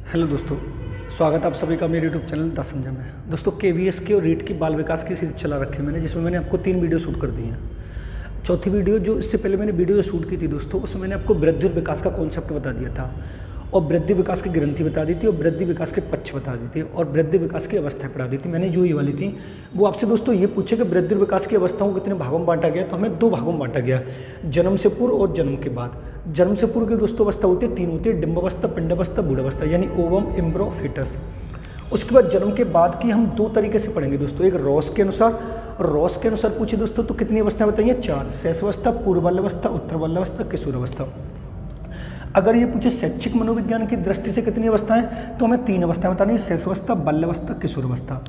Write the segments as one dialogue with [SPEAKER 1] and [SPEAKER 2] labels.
[SPEAKER 1] Hello दोस्तों, स्वागत है आप सभी का मेरे यूट्यूब चैनल 10 संजय में। दोस्तों केवीएस की और रीट की बाल विकास की सीरीज चला रखी है मैंने, जिसमें मैंने आपको 3 वीडियो शूट कर दी हैं। चौथी वीडियो जो इससे पहले मैंने वीडियो शूट की थी दोस्तों, उसमें मैंने आपको वृद्धि और विकास का कॉन्सेप्ट बता दिया था और वृद्धि विकास की ग्रंथि बता दी थी और वृद्धि विकास के पक्ष बता दी थी और वृद्धि विकास की अवस्थाएं पढ़ा दी थी मैंने। जो ये वाली थी वो आपसे दोस्तों ये पूछे कि वृद्धि और विकास की अवस्थाओं को कितने भागों में बांटा गया, तो हमें 2 भागों में बांटा गया, जन्म से पूर्व और जन्म के बाद। जन्म से पूर्व की दोस्तों अवस्था होती है 3 होती है, डिम्बावस्था, पिंडावस्था, बूढ़ावस्था, यानी ओवम, एम्ब्रो, फीटस। उसके बाद जन्म के बाद की हम 2 तरीके से पढ़ेंगे दोस्तों, एक रॉस के अनुसार, और रॉस के अनुसार पूछे दोस्तों तो कितनी अवस्थाएं बताइए? 4, शैशवावस्था, पूर्व बाल्यावस्था, उत्तर बाल्यावस्था, किशोरावस्था। अगर ये पूछे शैक्षिक मनोविज्ञान की दृष्टि से कितनी अवस्थाएं, तो हमें 3 अवस्थाएं बतानी है, शैशवावस्था, बाल्यावस्था, किशोरावस्था।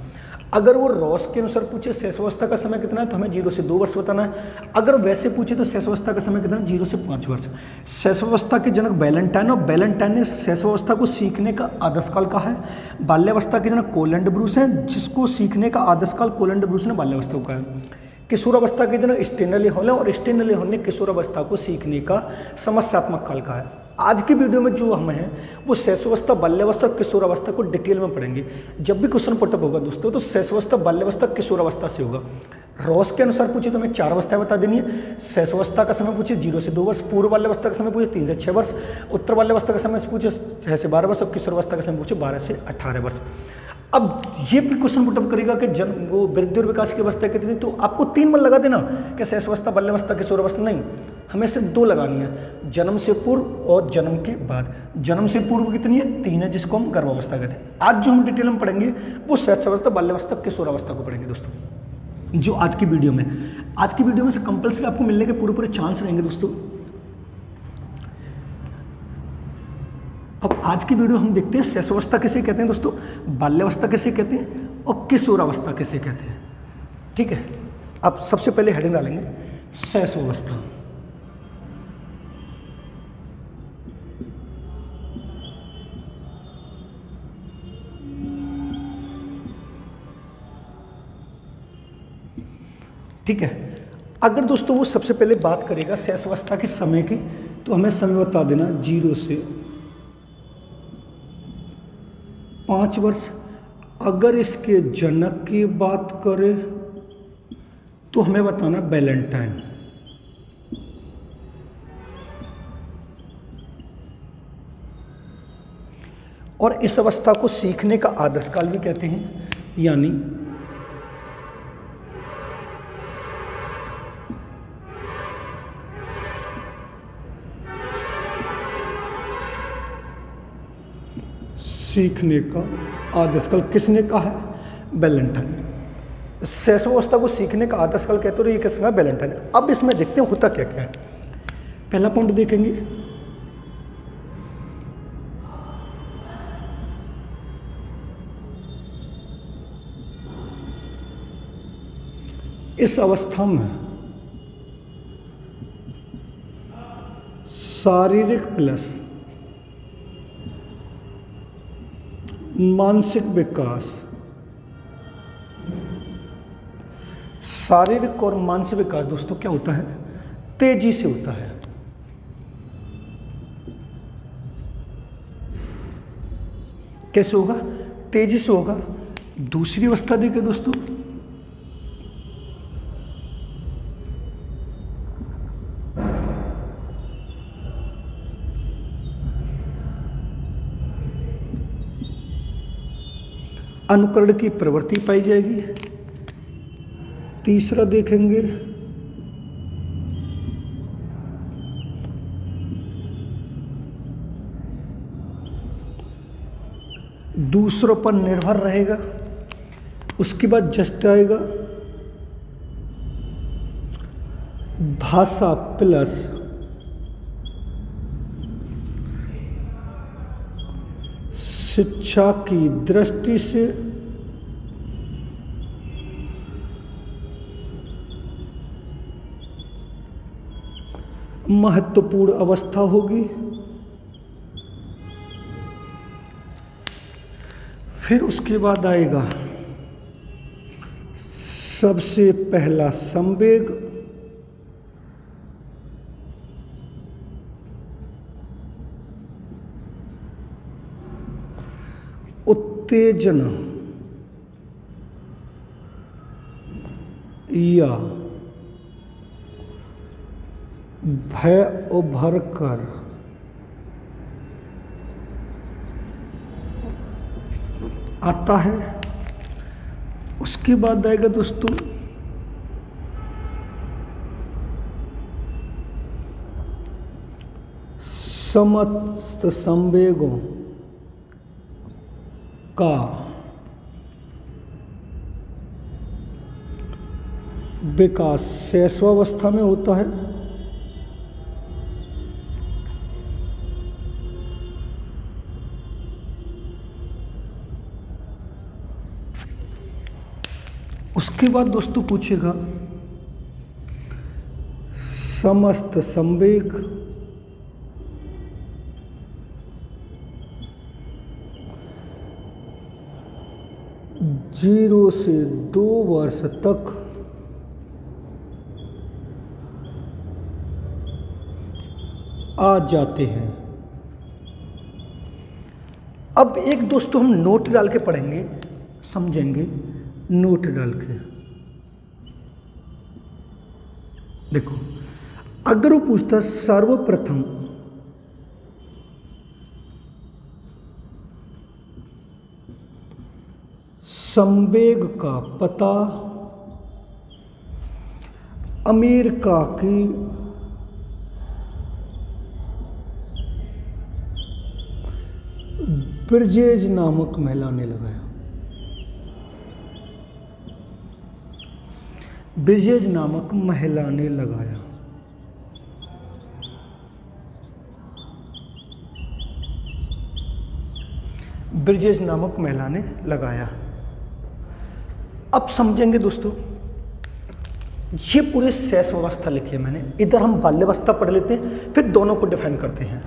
[SPEAKER 1] अगर वो रॉस के अनुसार पूछे शैशवावस्था का समय कितना है, तो हमें 0 से 2 वर्ष बताना है। अगर वैसे पूछे तो शैशवावस्था का समय कितना है, 0 से 5 वर्ष। शैशवावस्था के जनक वैलेंटाइन, और वैलेंटाइन ने शैशवावस्था को सीखने का आदर्श काल कहा है। बाल्यावस्था के जनक कोलैंड ब्रूस हैं, जिसको सीखने का आदर्श काल कोलैंड ब्रूस ने बाल्यावस्था को कहा है। किशोरावस्था के जनक स्टेनली हॉल है, और स्टेनली हॉल ने किशोरावस्था को सीखने का समस्यात्मक काल कहा है। आज की वीडियो में जो हम हैं वो शैशवावस्था, बाल्यावस्था और किशोरावस्था को डिटेल में पढ़ेंगे। जब भी क्वेश्चन पुटअप होगा दोस्तों तो शैशवावस्था, बाल्यावस्था, किशोरावस्था से होगा। रॉस के अनुसार पूछे तो हमें 4 अवस्थाएं बता देनी है। शैशवावस्था का समय पूछे 0 से 2 वर्ष, पूर्व बाल्यावस्था का समय पूछे 3 से 6 वर्ष, उत्तर बाल्यावस्था का समय पूछे 6 से 12 वर्ष और किशोरावस्था का समय पूछे 12 से 18 वर्ष। अब ये भी क्वेश्चन पुटअप करेगा कि जन्म वो वृद्धि और विकास की अवस्था कितनी, तो आपको 3 बार लगा देना कि शैशवावस्था, बाल्यावस्था, किशोरावस्था। नहीं, हमें सिर्फ 2 लगानी है, जन्म से पूर्व और जन्म के बाद। जन्म से पूर्व कितनी है? 3 है, जिसको हम गर्भावस्था कहते हैं। आज जो हम डिटेल में पढ़ेंगे वो शैशवावस्था, बाल्यावस्था, किशोरावस्था को पढ़ेंगे दोस्तों। जो आज की वीडियो में से कंपल्सरी आपको मिलने के पूरे चांस रहेंगे दोस्तों। अब आज की वीडियो हम देखते हैं शैशवावस्था किसे कहते हैं दोस्तों, बाल्यावस्था किसे कहते हैं और किशोरावस्था किसे कहते हैं। ठीक है, अब सबसे पहले हेडिंग डालेंगे शैशवावस्था। ठीक है, अगर दोस्तों वो सबसे पहले बात करेगा शैशवावस्था के समय की, तो हमें समय बता देना 0 से 5 वर्ष। अगर इसके जनक की बात करें तो हमें बताना वैलेंटाइन। और इस अवस्था को सीखने का आदर्श काल भी कहते हैं, यानी सीखने का आदर्श काल किसने कहा है? वैलेंटाइन। शैशवावस्था को सीखने का आदर्श काल कहते हो, ये किसने कहा? वैलेंटाइन। अब इसमें देखते हैं होता क्या क्या है। पहला पॉइंट देखेंगे, इस अवस्था में शारीरिक प्लस मानसिक विकास, शारीरिक और मानसिक विकास दोस्तों क्या होता है? तेजी से होता है। कैसे होगा? तेजी से होगा। दूसरी अवस्था देखिए दोस्तों, अनुकरण की प्रवृत्ति पाई जाएगी। तीसरा देखेंगे दूसरों पर निर्भर रहेगा। उसके बाद जस्ट आएगा भाषा प्लस शिक्षा की दृष्टि से महत्वपूर्ण अवस्था होगी। फिर उसके बाद आएगा सबसे पहला संवेग, उत्तेजना या भय उभर कर आता है। उसके बाद आएगा दोस्तों समस्त संवेगों का विकास शैशवावस्था में होता है। उसके बाद दोस्तों पूछेगा समस्त संवेग जीरो से 2 वर्ष तक आ जाते हैं। अब एक दोस्तों हम नोट डाल के पढ़ेंगे, समझेंगे। नोट डाल के देखो, अगर वो पूछता सर्वप्रथम संवेग का पता अमेरिका की ब्रिजेज नामक महिला ने लगाया। ब्रिजेज नामक महिला ने लगाया। ब्रिजेज नामक महिला ने लगाया। अब समझेंगे दोस्तों, ये पूरे शैशवावस्था लिखी है मैंने। इधर हम बाल्यावस्था पढ़ लेते हैं, फिर दोनों को डिफाइन करते हैं।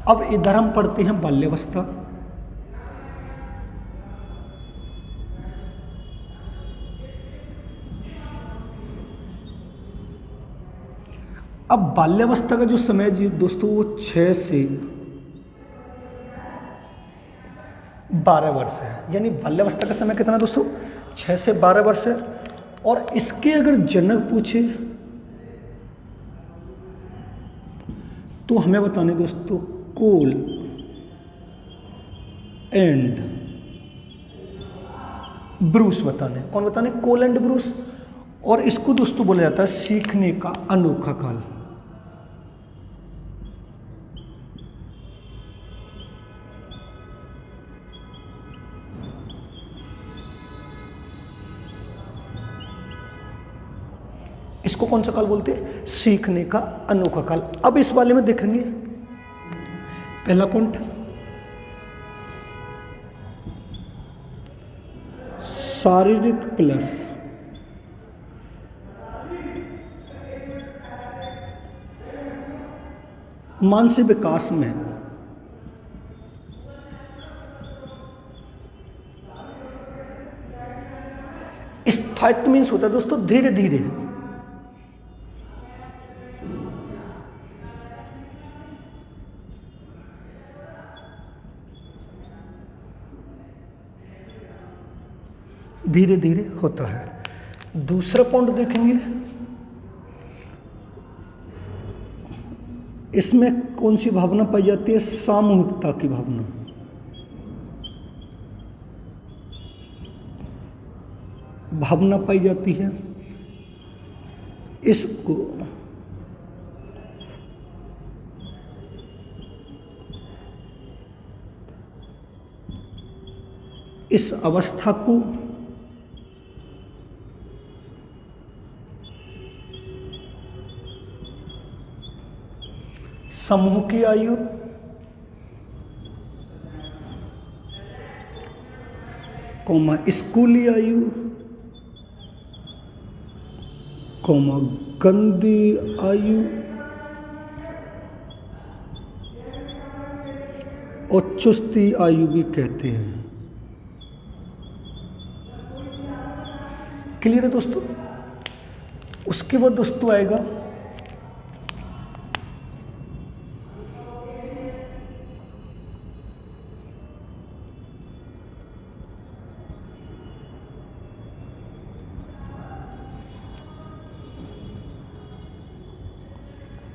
[SPEAKER 1] अब इधर हम पढ़ते हैं बाल्यावस्था, अब बाल्यावस्था का जो समय जी दोस्तों वो 6 से 12 वर्ष है। यानी बाल्यावस्था का समय कितना दोस्तों? 6 से 12 वर्ष है। और इसके अगर जनक पूछे तो हमें बताने दोस्तों कोल एंड ब्रूस बताने। कौन बताने? कोल एंड ब्रूस। और इसको दोस्तों बोला जाता है सीखने का अनोखा काल। इसको कौन सा काल बोलते हैं? सीखने का अनोखा काल। अब इस वाले में देखेंगे, पहला पॉइंट शारीरिक प्लस मानसिक विकास में स्थायित्व मीन्स होता है दोस्तों धीरे धीरे। धीरे धीरे होता है। दूसरा पॉइंट देखेंगे, इसमें कौन सी भावना पाई जाती है? सामूहिकता की भावना। भावना पाई जाती है। इसको इस अवस्था को समूह की आयु, कौमा स्कूली आयु, कौमा गंदी आयु और चुस्ती आयु भी कहते हैं। क्लियर है दोस्तों? उसके बाद दोस्तों आएगा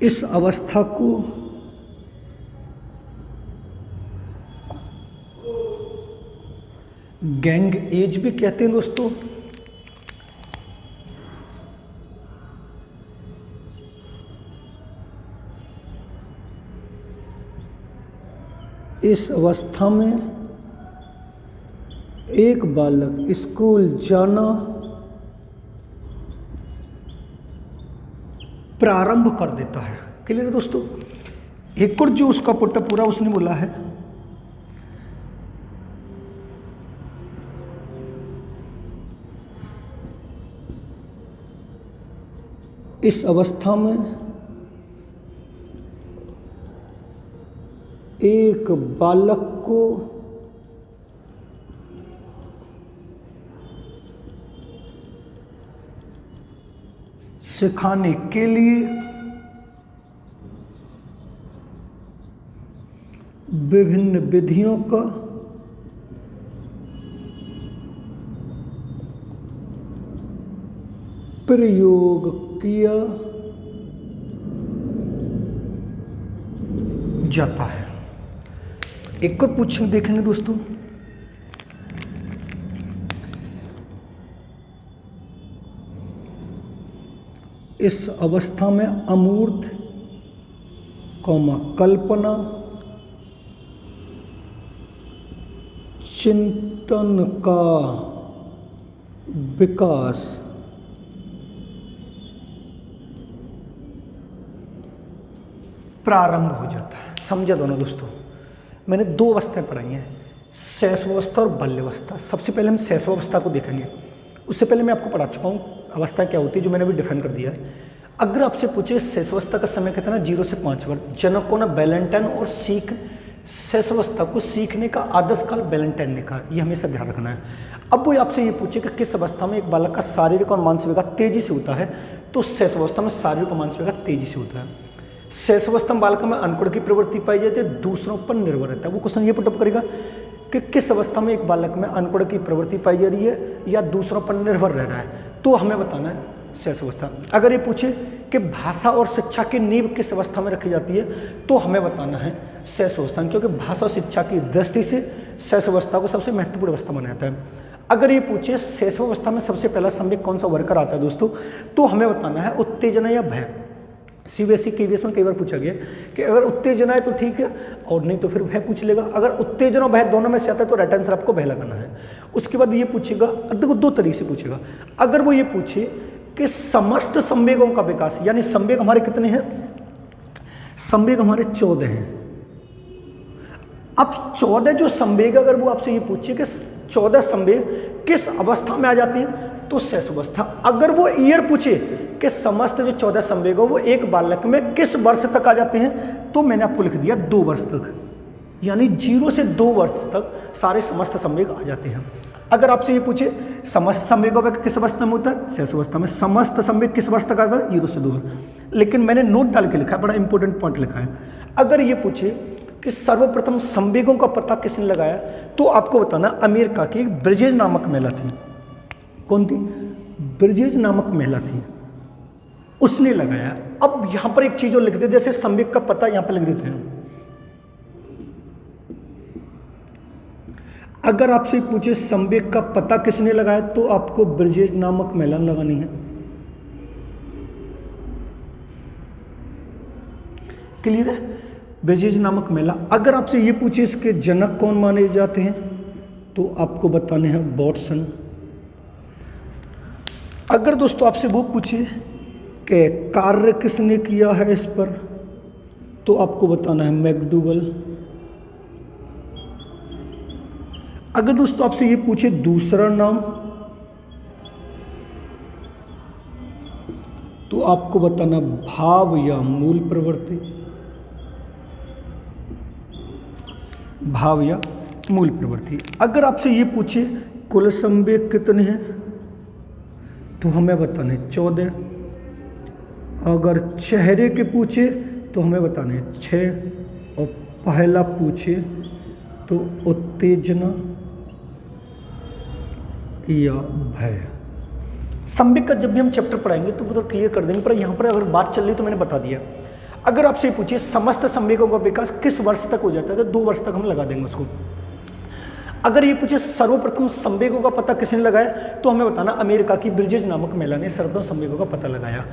[SPEAKER 1] इस अवस्था को गैंग एज भी कहते हैं दोस्तों। इस अवस्था में एक बालक स्कूल जाना प्रारंभ कर देता है। क्लियर है दोस्तों। एक और जो उसका पुट पूरा उसने बोला है, इस अवस्था में एक बालक को सिखाने के लिए विभिन्न विधियों का प्रयोग किया जाता है। एक और पूछेंगे, देखेंगे दोस्तों। इस अवस्था में अमूर्त कल्पना चिंतन का विकास प्रारंभ हो जाता है। समझे दोनों दोस्तों। मैंने दो अवस्थाएं पढ़ाई हैं, शैशवावस्था और बाल्यावस्था। सबसे पहले हम शैशवावस्था को देखेंगे। उससे पहले मैं आपको पढ़ा चुका हूँ अवस्था क्या होती है, जो मैंने भी डिफाइन कर दिया है। अगर आपसे पूछे शैशवावस्था का समय कहते हैं ना 0 से 5 वर्ष। जनक को ना वैलेंटाइन और शैशवावस्था को सीखने का आदर्श काल वैलेंटाइन ने कहा, ये हमेशा ध्यान रखना है। अब वो आपसे ये पूछे कि किस अवस्था में एक बालक का शारीरिक और मानसिक विकास तेजी से होता है, तो शैशवावस्था में शारीरिक और मानसिक विकास तेजी से होता है। शैशवावस्था में बालक में अनपढ़ की प्रवृत्ति पाई जाती है, दूसरों पर निर्भर रहता है। वो क्वेश्चन ये पुटअप करेगा कि किस अवस्था में एक बालक में अनपढ़ की प्रवृत्ति पाई जा रही है या दूसरों पर निर्भर रह रहा है, तो हमें बताना है शैशवावस्था। अगर ये पूछे कि भाषा और शिक्षा की नींव किस अवस्था में रखी जाती है, तो हमें बताना है शैशवावस्था, क्योंकि भाषा और शिक्षा की दृष्टि से शैशवावस्था को सबसे महत्वपूर्ण अवस्था माना जाता है। अगर ये पूछे शैशवावस्था में सबसे पहला संवेग कौन सा वर्कर आता है दोस्तों, तो हमें बताना है उत्तेजना या भय। सीबीएसई केवीएस में कई बार पूछा गया कि अगर उत्तेजना है तो ठीक है, और नहीं तो फिर भय पूछ लेगा। अगर उत्तेजना और भय दोनों में से आता है तो राइट आंसर आपको भय लगाना है। उसके बाद ये पूछेगा, देखो दो तरीके से पूछेगा। अगर वो ये पूछे कि समस्त संवेगों का विकास, यानी संवेग हमारे कितने हैं, संवेग हमारे 14 हैं। अब 14 जो संवेग, अगर वो आपसे ये पूछे कि 14 संवेग किस अवस्था में आ जाती हैं, तो शैशवावस्था। अगर वो ईयर पूछे कि समस्त जो 14 संवेग हो वो एक बालक में किस वर्ष तक आ जाते हैं, तो मैंने आपको लिख दिया 2 वर्ष तक, यानी 0 से 2 वर्ष तक सारे समस्त संवेग आ जाते हैं। अगर आपसे ये पूछे समस्त संवेगों में किस अवस्था में होता है, शैशवावस्था में। समस्त संवेग किस वर्ष तक आता है, 0 से 2 वर्ष। लेकिन मैंने नोट डाल के लिखा है, बड़ा इंपॉर्टेंट पॉइंट लिखा है। अगर ये पूछे कि सर्वप्रथम संवेगों का पता किसने लगाया, तो आपको बताना अमेरिका की एक ब्रिजेज नामक महिला थी। कौन थी? ब्रिजेज नामक महिला थी, उसने लगाया। अब यहां पर एक चीज और लिख दे, जैसे संवेग का पता यहां पर लिख देते हैं। अगर आपसे पूछे संवेग का पता किसने लगाया, तो आपको ब्रिजेज नामक महिला लगानी है। क्लियर है? ब्रिजेज नामक महिला। अगर आपसे ये पूछे इसके जनक कौन माने जाते हैं, तो आपको बताने हैं वॉटसन। अगर दोस्तों आपसे वो पूछे कि कार्य किसने किया है इस पर, तो आपको बताना है मैकडूगल। अगर दोस्तों आपसे ये पूछे दूसरा नाम, तो आपको बताना भाव या मूल प्रवृत्ति। भाव या मूल प्रवृत्ति। अगर आपसे ये पूछे कुल संवेग कितने हैं, तो हमें बताने 14। अगर चेहरे के पूछे तो हमें बताने 6, और पहला पूछे तो उत्तेजना या भय। संवेग का जब भी हम चैप्टर पढ़ाएंगे तो बहुत क्लियर कर देंगे, पर यहाँ पर अगर बात चल रही तो मैंने बता दिया। अगर आपसे पूछिए समस्त संवेगों का विकास किस वर्ष तक हो जाता है, तो 2 वर्ष तक हम लगा देंगे उसको। अगर ये पूछे सर्वप्रथम संवेगों का पता किसने लगाया, तो हमें बताना अमेरिका की ब्रिजेज नामक महिला ने सर्वप्रथम संवेगों का पता लगाया।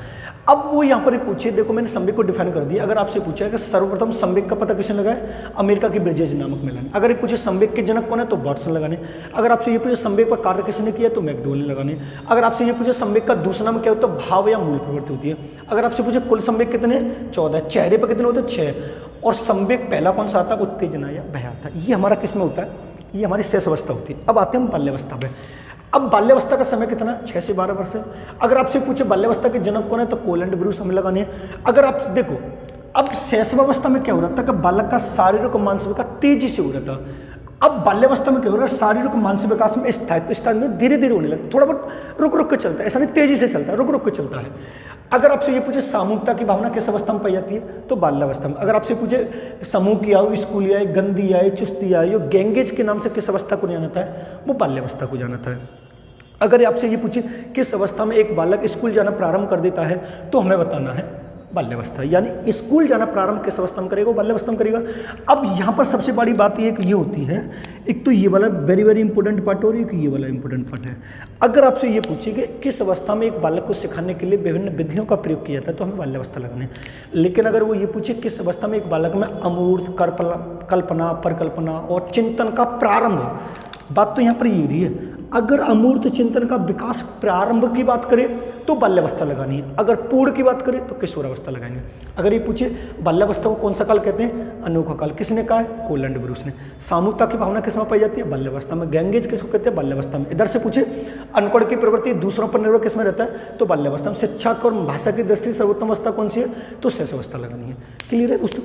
[SPEAKER 1] अब वो यहाँ पर पूछे, देखो मैंने संवेग को डिफाइन कर दिया। अगर आपसे पूछा है कि सर्वप्रथम संवेग का पता किसने लगाया, अमेरिका की ब्रिजेज नामक महिला ने। अगर ये पूछे संवेग के जनक कौन है, तो वाटसन लगाने। अगर आपसे ये पूछे संवेग पर कार्य किसने किया, तो मैकडॉवेल ने लगाने। अगर आपसे ये पूछे संवेग का दूसरा नाम क्या होता है, तो भाव या मूल प्रवृत्ति होती है। अगर आपसे पूछे कुल संवेग कितने, 14, चेहरे पर कितने होते हैं, 6, और संवेग पहला कौन सा आता है, उत्तेजना या भय आता है। ये हमारा किस में होता है, ये हमारी शेष अवस्था होती है। अब आते हैं हम बाल्यावस्था पे। अब बाल्यावस्था का समय कितना, 6 से 12 वर्ष है। अगर आपसे पूछे बाल्यावस्था के जनक कौन है, तो कोल एंड ब्रूस हमें लगाने हैं। अगर आप देखो, अब शैशवावस्था में क्या हो रहा था कि बालक का शारीरिक और मानसिक विकास तेजी से हो रहा था। अब बाल्यावस्था में क्या हो रहा है, शारीरिक और मानसिक विकास में स्थायित्व में धीरे धीरे होने लगता है, थोड़ा बहुत रुक रुक के चलता है, ऐसा नहीं तेजी से चलता है, रुक रुक के चलता है। अगर आपसे ये पूछे सामूहिकता की भावना किस अवस्था में पाई जाती है, तो बाल्यावस्था में। अगर आपसे पूछे समूह की आयु, स्कूली आयु, गंदी आयु, चुस्ती आयु, गैंगेज के नाम से किस अवस्था को जाना है, वो बाल्यावस्था को जाना है। अगर आपसे ये पूछे किस अवस्था में एक बालक स्कूल जाना प्रारंभ कर देता है, तो हमें बताना है बाल्यावस्था। यानी स्कूल जाना प्रारंभ किस अवस्था में करेगा, बाल्यावस्था में करेगा। अब यहाँ पर सबसे बड़ी बात ये होती है, एक तो ये वाला वेरी वेरी इंपॉर्टेंट पार्ट और एक ये वाला इंपॉर्टेंट पार्ट है। अगर आपसे ये पूछे कि किस अवस्था में एक बालक को सिखाने के लिए विभिन्न विधियों का प्रयोग किया जाता है, तो हमें बाल्यावस्था लगाने। लेकिन अगर वो ये पूछे किस अवस्था में एक बालक में अमूर्त कल्पना, परिकल्पना और चिंतन का प्रारंभ, बात तो यहाँ पर ये हो रही है। अगर अमूर्त चिंतन का विकास प्रारंभ की बात करें तो बाल्यावस्था लगानी है, अगर पूर्ण की बात करें तो किशोरावस्था लगाएंगे। अगर ये पूछे बाल्यावस्था को कौन सा काल कहते हैं, अनोखा काल, किसने कहा है, कोल एंड ब्रूस ने। सामूहिकता की भावना किसमें पाई जाती है, बाल्यावस्था में। गैंगेज किसको कहते हैं, बाल्यावस्था में। इधर से पूछे अनपढ़ की प्रवृत्ति दूसरों पर निर्भर किसमें रहता है, तो बाल्यावस्था में। शिक्षा और भाषा की दृष्टि सर्वोत्तम अवस्था कौन सी है, तो शैशवावस्था लगानी है। क्लियर है दोस्तों।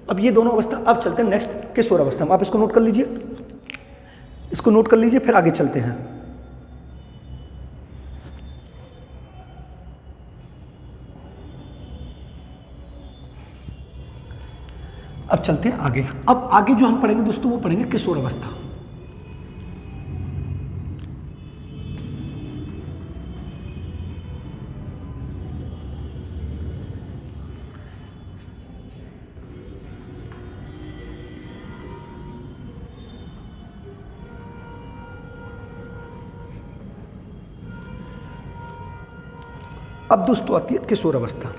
[SPEAKER 1] अब ये दोनों अवस्था, अब चलते हैं नेक्स्ट किशोरावस्था में। आप इसको नोट कर लीजिए, इसको नोट कर लीजिए, फिर आगे चलते हैं। अब चलते हैं आगे। अब आगे जो हम पढ़ेंगे दोस्तों, वो पढ़ेंगे किशोरावस्था। अब दोस्तों आती है किशोरावस्था।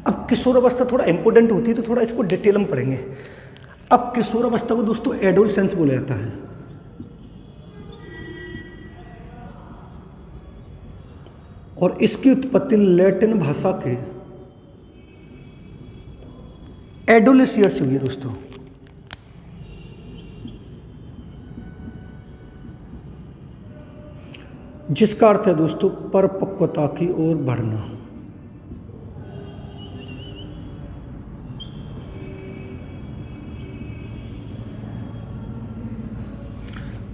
[SPEAKER 1] अब किशोरावस्था थोड़ा इंपॉर्टेंट होती है, तो थोड़ा इसको डिटेल में पढ़ेंगे। अब किशोरावस्था को दोस्तों एडोलसेंस बोला जाता है। और इसकी उत्पत्ति लैटिन भाषा के एडोलेसियर से हुई है दोस्तों। जिसका अर्थ है दोस्तों परिपक्वता की ओर बढ़ना।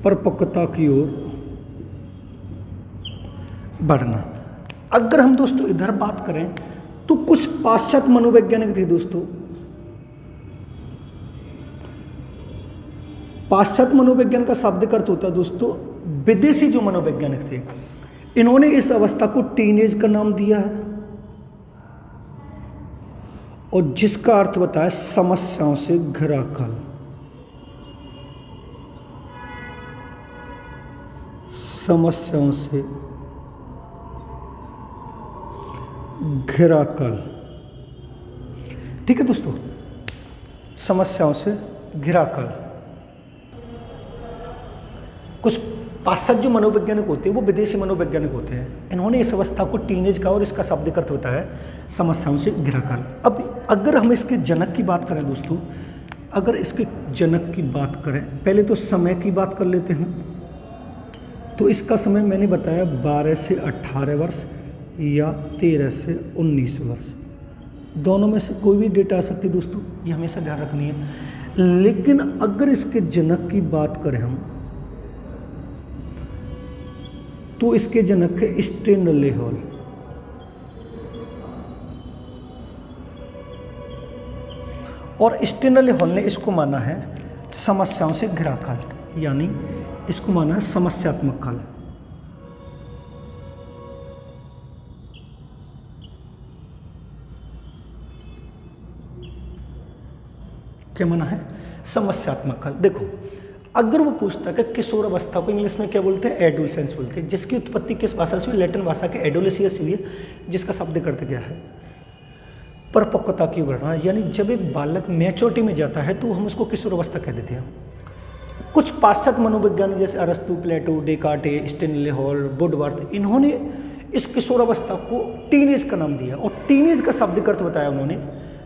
[SPEAKER 1] परिपक्वता की ओर बढ़ना। अगर हम दोस्तों इधर बात करें तो कुछ पाश्चात्य मनोवैज्ञानिक थे दोस्तों। पाश्चात्य मनोविज्ञान का शाब्दिक अर्थ होता है दोस्तों विदेशी जो मनोवैज्ञानिक थे, इन्होंने इस अवस्था को टीनेज का नाम दिया है, और जिसका अर्थ बताया समस्याओं से घिरा काल। समस्याओं से घिरा काल। ठीक है दोस्तों, समस्याओं से घिरा काल। कुछ पाश्चात्य जो मनोवैज्ञानिक होते हैं वो विदेशी मनोवैज्ञानिक होते हैं, इन्होंने इस अवस्था को टीनेज का और इसका शाब्दिक अर्थ होता है समस्याओं से घिरा काल। अब अगर हम इसके जनक की बात करें दोस्तों, अगर इसके जनक की बात करें, पहले तो समय की बात कर लेते हैं। तो इसका समय मैंने बताया 12 से 18 वर्ष या 13 से 19 वर्ष, दोनों में से कोई भी डेटा आ सकती है दोस्तों, ये हमेशा ध्यान रखनी है। लेकिन अगर इसके जनक की बात करें हम, तो इसके जनक है स्टेनले हॉल। और स्टेनली हॉल ने इसको माना है समस्याओं से घिरा काल, यानी इसको माना है समस्यात्मक काल। क्या माना है? समस्यात्मक काल। देखो, अगर वो पूछता है कि किशोर अवस्था को इंग्लिश में क्या बोलते हैं? एडोलसेंस बोलते हैं, जिसकी उत्पत्ति किस भाषा से हुई? लैटिन भाषा के एडोलेसियस हुई है, जिसका शब्द अर्थ क्या है? परिपक्वता की उभरना। यानी जब एक बालक मैच्योरिटी में जाता है तो हम उसको किशोर अवस्था कह देते हैं। कुछ पाश्चात्य मनोविज्ञानी जैसे अरस्तु, प्लेटो, डेकार्टे, स्टेनले हॉल, वुडवर्थ, इन्होंने इस किशोर अवस्था को टीनेज का नाम दिया और टीनेज का शब्द अर्थ बताया उन्होंने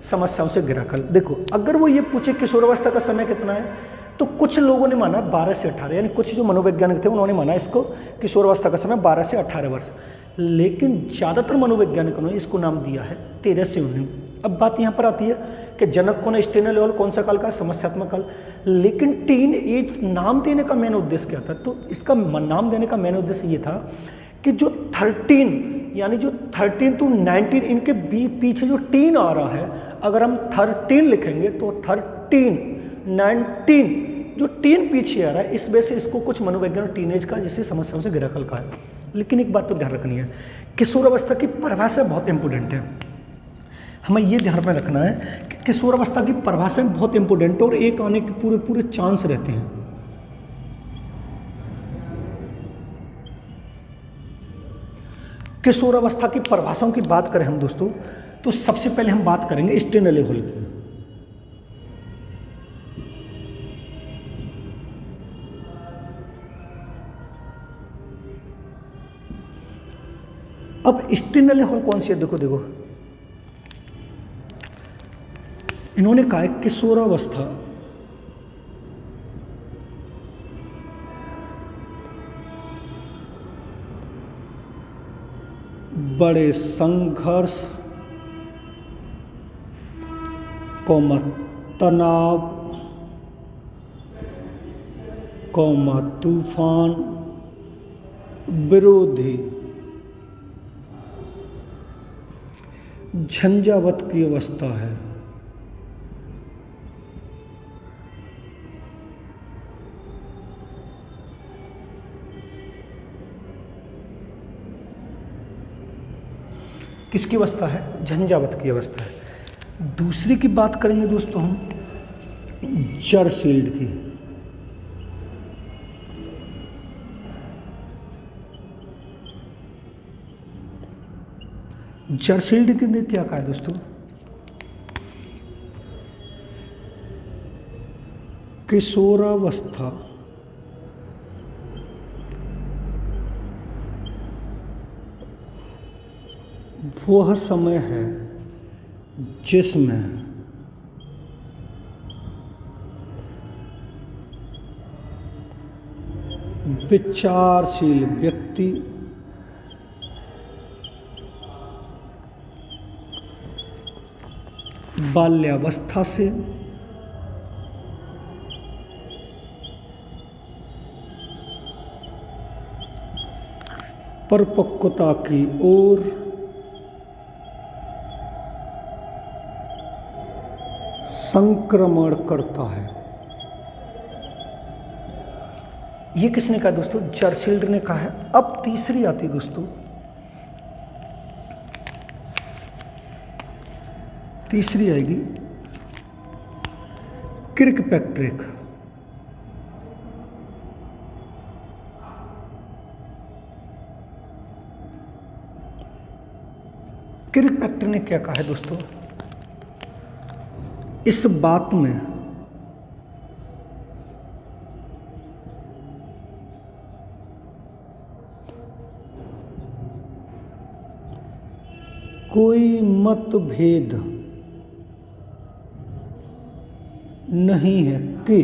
[SPEAKER 1] समस्याओं से घिरा काल। देखो, अगर वो ये पूछे किशोर अवस्था का समय कितना है, तो कुछ लोगों ने माना 12 से 18, यानी कुछ जो मनोवैज्ञानिक थे उन्होंने माना इसको किशोर अवस्था का समय 12 से 18 वर्ष, लेकिन ज़्यादातर मनोवैज्ञानिकों ने इसको नाम दिया है 13 से 19। अब बात यहाँ पर आती है कि जनकों ने स्टेनली हॉल कौन सा काल का? समस्यात्मक काल। लेकिन टीन एज नाम देने का मेन उद्देश्य क्या था? तो इसका नाम देने का मेन उद्देश्य ये था कि जो 13 यानी जो 13 to 19 इनके पीछे जो टीन आ रहा है, अगर हम 13 लिखेंगे तो 13, 19 जो टीन पीछे आ रहा है, इस वजह से इसको कुछ मनोवैज्ञानिक टीनेज का जैसे समस्याओं से घिरा काल का है। लेकिन एक बात तो ध्यान रखनी है, किशोर अवस्था की परिभाषा बहुत इंपॉर्टेंट है। हमें ये ध्यान में रखना है कि किशोर अवस्था की परिभाषा बहुत इंपॉर्टेंट है और एक आने के पूरे पूरे चांस रहते हैं। किशोर अवस्था की परिभाषाओं की बात करें हम दोस्तों, तो सबसे पहले हम बात करेंगे स्टेनली हॉल की। अब स्टेनली हॉल कौन सी है? देखो इन्होंने कहा है किशोरावस्था बड़े संघर्ष, तनाव, तूफान विरोधी झंझावत की अवस्था है। किसकी अवस्था है? झंझावत की अवस्था है। दूसरी की बात करेंगे दोस्तों हम जरसील्ड की। जरसील्ड ने क्या कहा है दोस्तों? किशोरावस्था वह समय है जिसमें विचारशील व्यक्ति बाल्यावस्था से परिपक्वता की ओर संक्रमण करता है। ये किसने कहा दोस्तों? जरसील्ड ने कहा है। अब तीसरी आती दोस्तों, तीसरी आएगी किर्कपैट्रिक। किर्कपैट्रिक ने क्या कहा है दोस्तों? इस बात में कोई मतभेद नहीं है कि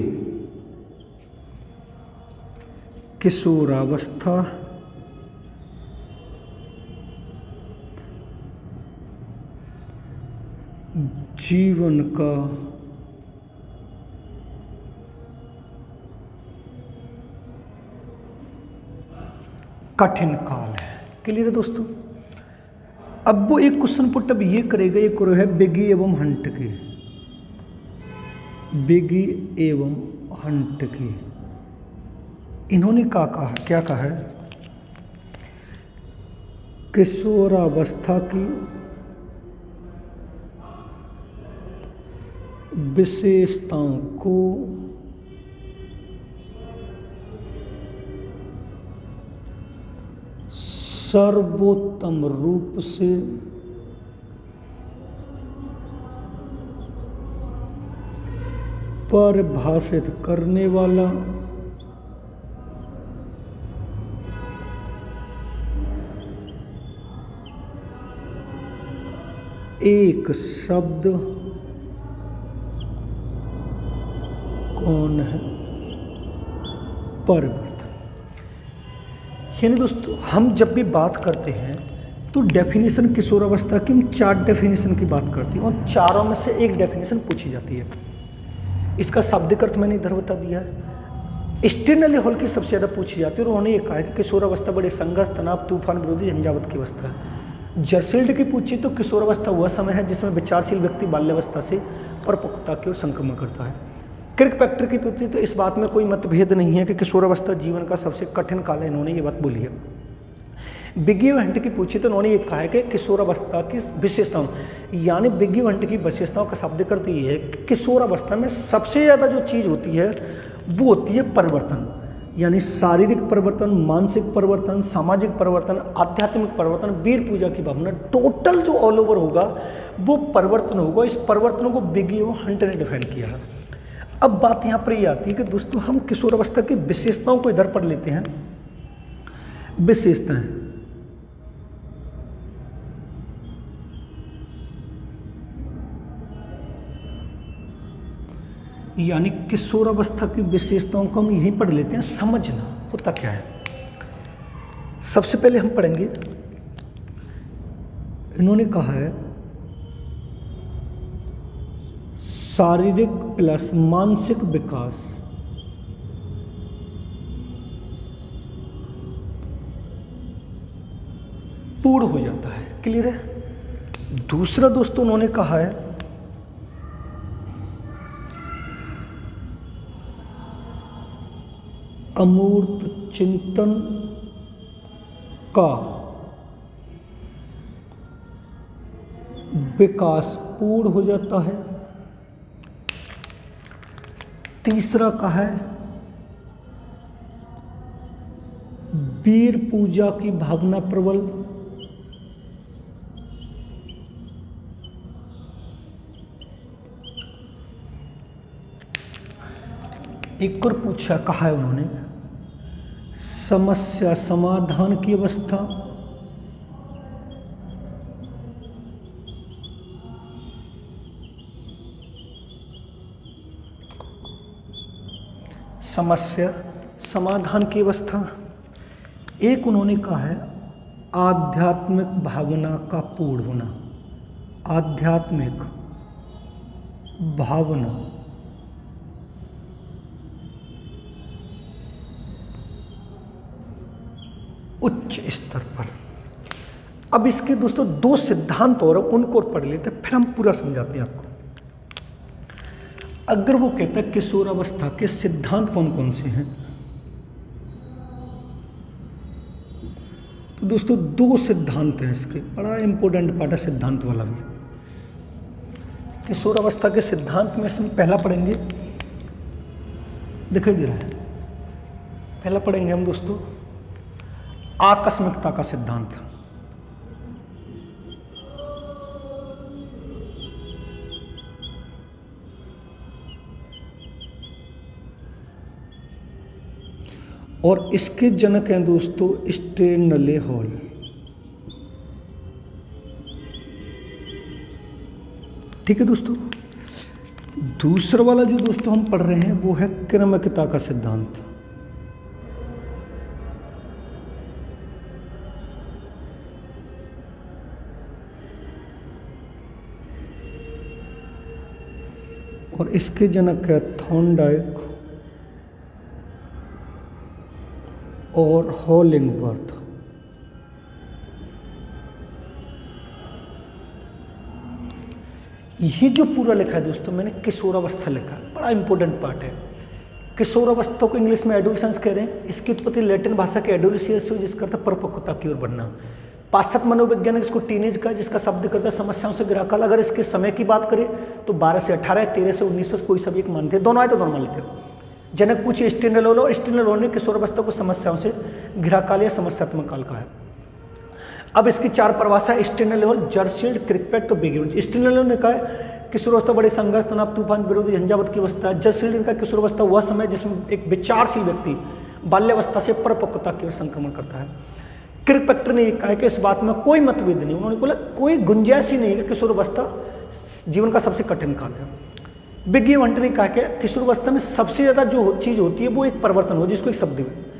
[SPEAKER 1] किशोरावस्था जीवन का कठिन काल है। क्लियर है दोस्तों? अब वो एक क्वेश्चन पुट अब ये करेगा, एक है बेगी एवं हंट की। बिगी एवं हंट की। इन्होंने क्या कहा है? किशोरावस्था की विशेषताओं को सर्वोत्तम रूप से परिभाषित करने वाला एक शब्द कौन है? परिवर्तन। यानी दोस्तों हम जब भी बात करते हैं तो डेफिनेशन किशोरावस्था की हम 4 डेफिनेशन की बात करते हैं और चारों में से एक डेफिनेशन पूछी जाती है। इसका शाब्दिक अर्थ मैंने इधर बता दिया है। स्टेनले हॉल की सबसे ज़्यादा पूछी जाती है और उन्होंने ये कहा है कि किशोरावस्था बड़े संघर्ष, तनाव, तूफान विरोधी, झंझावत की अवस्था है। जर्सील्ड की पूछी तो किशोरावस्था वह समय है जिसमें विचारशील व्यक्ति बाल्यावस्था से परिपक्वता की ओर संक्रमण करता है। किर्कपैक्टर की पूछी तो इस बात में कोई मतभेद नहीं है कि किशोरावस्था जीवन का सबसे कठिन काल है, इन्होंने ये बात बोली है। बिगी एवं हंट की पूछी तो उन्होंने ये कहा है कि किशोरावस्था की विशेषताओं, यानी बिगी एवं हंट की विशेषताओं का शाब्दिक अर्थ ये है कि किशोरावस्था में सबसे ज़्यादा जो चीज़ होती है वो होती है परिवर्तन, यानी शारीरिक परिवर्तन, मानसिक परिवर्तन, सामाजिक परिवर्तन, आध्यात्मिक परिवर्तन, वीर पूजा की भावना, टोटल जो ऑल ओवर होगा वो परिवर्तन होगा। इस परिवर्तनों को बिगी एवं हंट ने डिफाइन किया है। अब बात यहाँ पर ये आती है कि दोस्तों हम किशोरावस्था की विशेषताओं को इधर पढ़ लेते हैं। विशेषताएं, यानी किशोरावस्था की विशेषताओं को हम यहीं पढ़ लेते हैं। समझना होता क्या है, सबसे पहले हम पढ़ेंगे। इन्होंने कहा है शारीरिक प्लस मानसिक विकास पूर्ण हो जाता है। क्लियर है? दूसरा दोस्तों उन्होंने कहा है अमूर्त चिंतन का विकास पूर्ण हो जाता है। तीसरा कहा है वीर पूजा की भावना प्रबल। एक और पूछा, कहा है उन्होंने समस्या समाधान की अवस्था। समस्या समाधान की अवस्था। एक उन्होंने कहा है आध्यात्मिक भावना का पूर्ण होना। आध्यात्मिक भावना उच्च स्तर पर। अब इसके दोस्तों 2 सिद्धांत और उनको पढ़ लेते हैं, फिर हम पूरा समझाते हैं आपको। अगर वो कहता है किशोरावस्था के सिद्धांत कौन कौन से हैं, तो दोस्तों 2 सिद्धांत हैं इसके, बड़ा इंपॉर्टेंट पार्ट है सिद्धांत वाला भी। किशोरावस्था के सिद्धांत में से पहला पढ़ेंगे, दिखाई दे रहा है, पहला पढ़ेंगे हम दोस्तों आकस्मिकता का सिद्धांत। और इसके जनक हैं दोस्तों स्टेनले हॉल। ठीक है दोस्तों। दूसरा वाला जो दोस्तों हम पढ़ रहे हैं वो है क्रमिकता का सिद्धांत। और इसके जनक है थॉर्नडाइक और हॉलिंगवर्थ। ये जो पूरा लिखा है दोस्तों मैंने किशोरावस्था लिखा है, बड़ा इंपॉर्टेंट पार्ट है। किशोरावस्था को इंग्लिश में एडोलेसेंस कह रहे हैं। इसकी उत्पत्ति लैटिन भाषा के एडोलेसियस से, जिसका अर्थ परिपक्वता की ओर बढ़ना। पाश्चात्य मनोवैज्ञानिक इसको टीनेज का, जिसका शब्द करता है समस्याओं से घिरा काल। अगर इसके समय की बात करें तो 12 से 18, 13 से 19 बस कोई सभी एक मानते हैं, दोनों आए तो दोनों मानते हैं। जनक पूछिए स्टेनलो ने किशोरावस्था को समस्याओं से घिरा काल या समस्यात्मक काल कहा है। अब इसकी 4 परिभाषा स्टेनलो, जर्सील्ड, क्रिकपेट और बेगिन। स्टेनलो ने कहा है किशोरावस्था बड़े संघर्ष, तनाव, तूफान, विरोधी, झंझावत की अवस्था है। जर्सील्ड इनका किशोरावस्था वह समय जिसमें एक विचारशील व्यक्ति बाल्यावस्था से परिपक्वता की ओर संक्रमण करता है। क्रिकपेक्टर ने कहा है कि इस बात में कोई मतभेद नहीं, उन्होंने बोला कोई गुंजाइश ही नहीं है कि किशोरावस्था जीवन का सबसे कठिन काल है। बिगी वंट ने कहा कि किशोरावस्था में सबसे ज़्यादा जो चीज़ होती है वो एक परिवर्तन हो, जिसको एक शब्द में।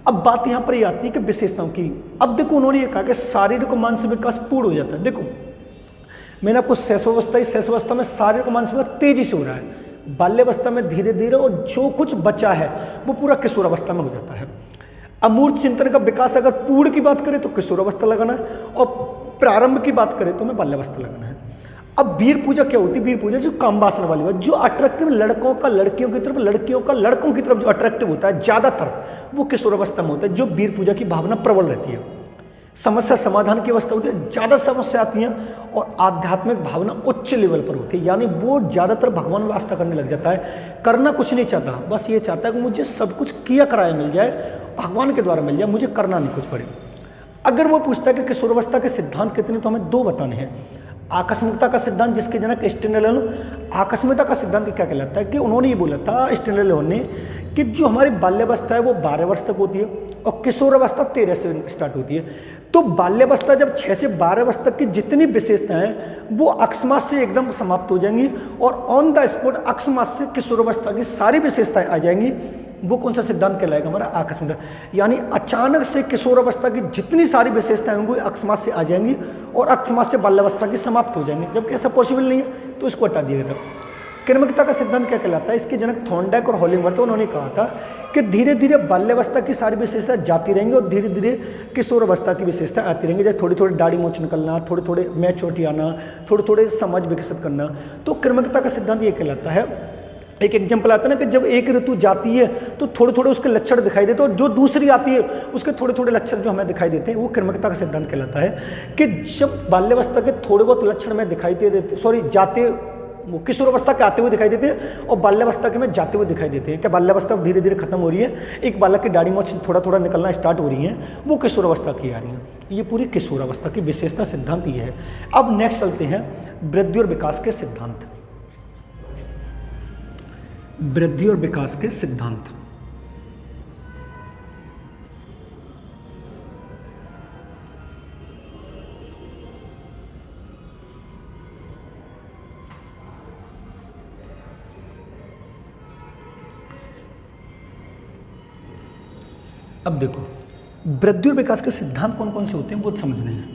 [SPEAKER 1] अब बात यहाँ पर ये आती है कि विशेषताओं की। अब देखो उन्होंने ये कहा कि शारीरिक और मानसिक विकास पूर्ण हो जाता है। देखो मैंने आपको शैशवावस्था में शारीरिक और मानसिक विकास तेजी से हो रहा है, बाल्यावस्था में धीरे धीरे, और जो कुछ बचा है वो पूरा किशोरावस्था में हो जाता है। अमूर्त चिंतन का विकास अगर पूर्ण की बात करें तो किशोरावस्था लगाना है, और प्रारंभ की बात करें तो हमें बाल्यावस्था लगाना है। अब वीर पूजा क्या होती है? वीर पूजा जो काम वासना वाली बात, जो अट्रैक्टिव लड़कों का लड़कियों की तरफ, लड़कियों का लड़कों की तरफ जो अट्रैक्टिव होता है ज़्यादातर वो किशोरावस्था में होता है, जो वीर पूजा की भावना प्रबल रहती है। समस्या समाधान की अवस्था होती है, ज़्यादा समस्या आती हैं, और आध्यात्मिक भावना उच्च लेवल पर होती है, यानी वो ज़्यादातर भगवान में आस्था करने लग जाता है। करना कुछ नहीं चाहता, बस ये चाहता है कि मुझे सब कुछ किया कराया मिल जाए, भगवान के द्वारा मिल जाए, मुझे करना नहीं कुछ पड़े। अगर वो पूछता है कि किशोरावस्था के सिद्धांत कितने, तो हमें 2 बताने हैं। आकस्मिकता का सिद्धांत, जिसके जनक स्टेनलो। आकस्मिकता का सिद्धांत क्या कहलाता है कि उन्होंने ये बोला था स्टेनलो ने कि जो हमारी बाल्यावस्था है वो 12 वर्ष तक होती है, और किशोरावस्था 13 से स्टार्ट होती है। तो बाल्यावस्था जब 6 से 12 वर्ष तक की जितनी विशेषताएं हैं वो अकस्मात से एकदम समाप्त हो जाएंगी, और ऑन द स्पॉट अकस्मात से किशोरावस्था की सारी विशेषताएं आ जाएंगी। वो कौन सा सिद्धांत कहलाएगा? हमारा आकस्मिकता। यानी अचानक से किशोरावस्था की जितनी सारी विशेषताएं होंगी अकस्मात से आ जाएंगी, और अकस्मात से बाल्यावस्था की समाप्त हो जाएंगी। जबकि ऐसा पॉसिबल नहीं है तो इसको हटा दिया गया था। क्रमिकता का सिद्धांत क्या कहलाता है? इसके जनक थॉर्नडाइक और हॉलिंगवर्थ, उन्होंने कहा था कि धीरे धीरे बाल्यावस्था की सारी विशेषता जाती रहेंगी, और धीरे धीरे किशोरावस्था की विशेषता आती रहेंगी। जैसे थोड़ी थोड़ी दाढ़ी मूंछ निकलना, थोड़े थोड़े मैच्योरिटी आना, थोड़े थोड़े समझ विकसित करना। तो क्रमिकता का सिद्धांत ये कहलाता है, एक एग्जाम्पल आता है ना कि जब एक ऋतु जाती है तो थोड़े थोड़े उसके लक्षण दिखाई देते हैं, और जो दूसरी आती है उसके थोड़े थोड़े लक्षण जो हमें दिखाई देते हैं, वो क्रमिकता का सिद्धांत कहलाता है। कि जब बाल्यावस्था के थोड़े बहुत लक्षण में दिखाई देते, जाते, वो किशोरावस्था के आते हुए दिखाई देते हैं, और बाल्यावस्था के में जाते हुए दिखाई देते हैं। क्या बाल्यावस्था धीरे धीरे खत्म हो रही है, एक बालक की दाढ़ी मूंछ थोड़ा थोड़ा निकलना स्टार्ट हो रही है, वो किशोरावस्था की आ रही है। ये पूरी किशोरावस्था की विशेषता सिद्धांत ये है। अब नेक्स्ट चलते हैं वृद्धि और विकास के सिद्धांत। वृद्धि और विकास के सिद्धांत। अब देखो वृद्धि और विकास के सिद्धांत कौन कौन से होते हैं वो समझने हैं।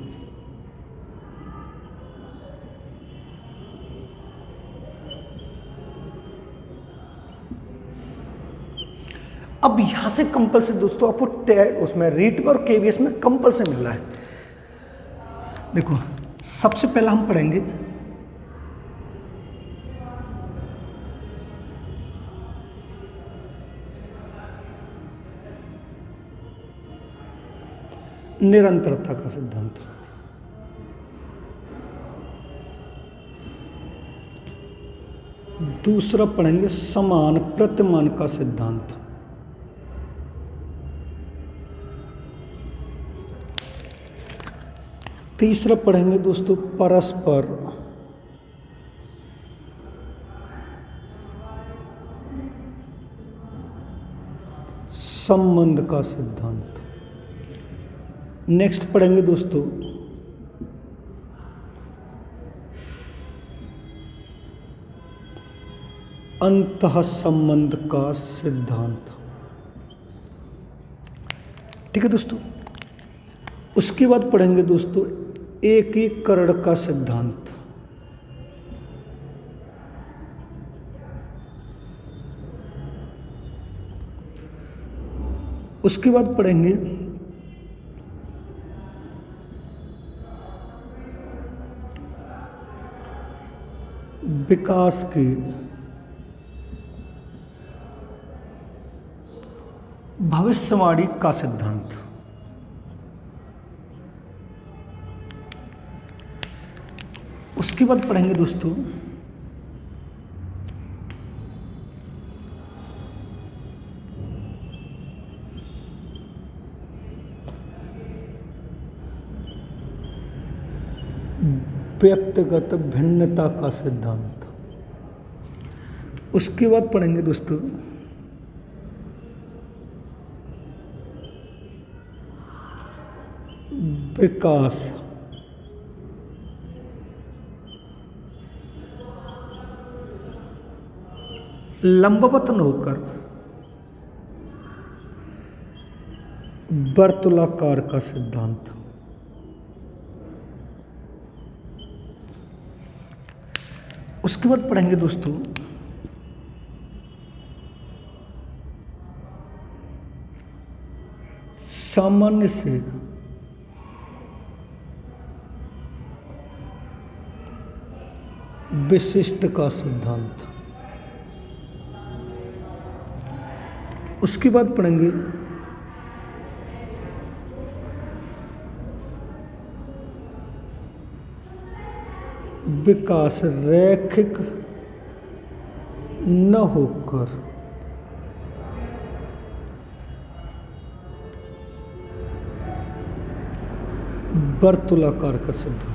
[SPEAKER 1] अब यहां से कंपल्सरी दोस्तों आपको उसमें रीट में और केवीएस में कंपल्सरी मिल रहा है। देखो सबसे पहला हम पढ़ेंगे निरंतरता का सिद्धांत। दूसरा पढ़ेंगे समान प्रतिमान का सिद्धांत। तीसरा पढ़ेंगे दोस्तों परस्पर संबंध का सिद्धांत। नेक्स्ट पढ़ेंगे दोस्तों अंतः संबंध का सिद्धांत। ठीक है दोस्तों, उसके बाद पढ़ेंगे दोस्तों एकीकरण का सिद्धांत। उसके बाद पढ़ेंगे विकास की भविष्यवाणी का सिद्धांत। उसके बाद पढ़ेंगे दोस्तों व्यक्तिगत भिन्नता का सिद्धांत। उसके बाद पढ़ेंगे दोस्तों विकास, लंबवत होकर वर्तुलाकार का सिद्धांत। उसके बाद पढ़ेंगे दोस्तों सामान्य से विशिष्ट का सिद्धांत। उसके बाद पढ़ेंगे विकास रैखिक न होकर वर्तुलाकार का सिद्धांत।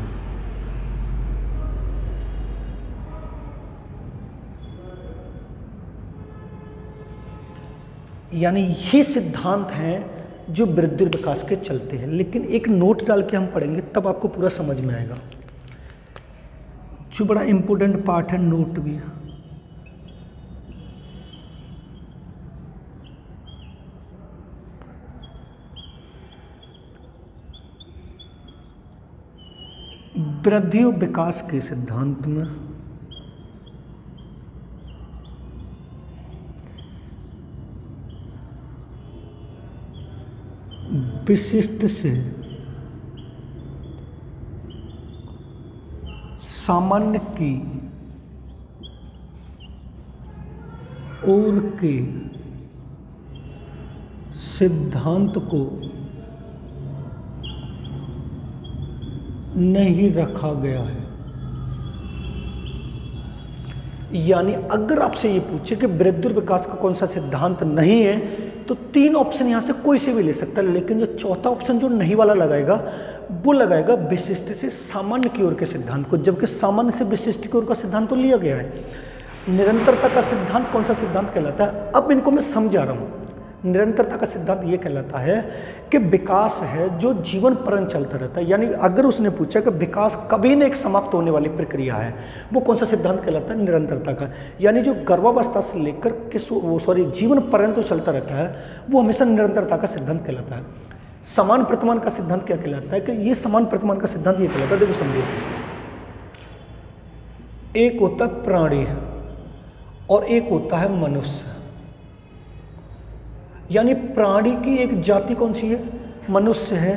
[SPEAKER 1] यानी ये सिद्धांत हैं जो वृद्धि और विकास के चलते हैं, लेकिन एक नोट डाल के हम पढ़ेंगे तब आपको पूरा समझ में आएगा। जो बड़ा इंपॉर्टेंट पार्ट है नोट भी। वृद्धि और विकास के सिद्धांत में विशिष्ट से सामान्य की ओर के सिद्धांत को नहीं रखा गया है। यानी अगर आपसे ये पूछे कि वृद्धि और विकास का कौन सा सिद्धांत नहीं है, तो 3 ऑप्शन यहां से कोई से भी ले सकता है, लेकिन जो चौथा ऑप्शन जो नहीं वाला लगाएगा वो लगाएगा विशिष्ट से सामान्य की ओर के सिद्धांत को, जबकि सामान्य से विशिष्ट की ओर का सिद्धांत तो लिया गया है। निरंतरता का सिद्धांत कौन सा सिद्धांत कहलाता है? अब इनको मैं समझा रहा हूं। निरंतरता का सिद्धांत ये कहलाता है कि विकास है जो जीवन पर्यंत चलता रहता है। यानी अगर उसने पूछा कि विकास कभी न एक समाप्त होने वाली प्रक्रिया है, वो कौन सा सिद्धांत कहलाता है? निरंतरता का। यानी जो गर्भावस्था से लेकर के जीवन पर्यंत तो चलता रहता है, वो हमेशा निरंतरता का सिद्धांत कहलाता है। समान प्रतिमान का सिद्धांत क्या कहलाता है? कि ये समान प्रतिमान का सिद्धांत ये कहलाता है, देखो समझिए, एक होता है प्राणी और एक होता है मनुष्य। यानी प्राणी की एक जाति कौन सी है? मनुष्य है।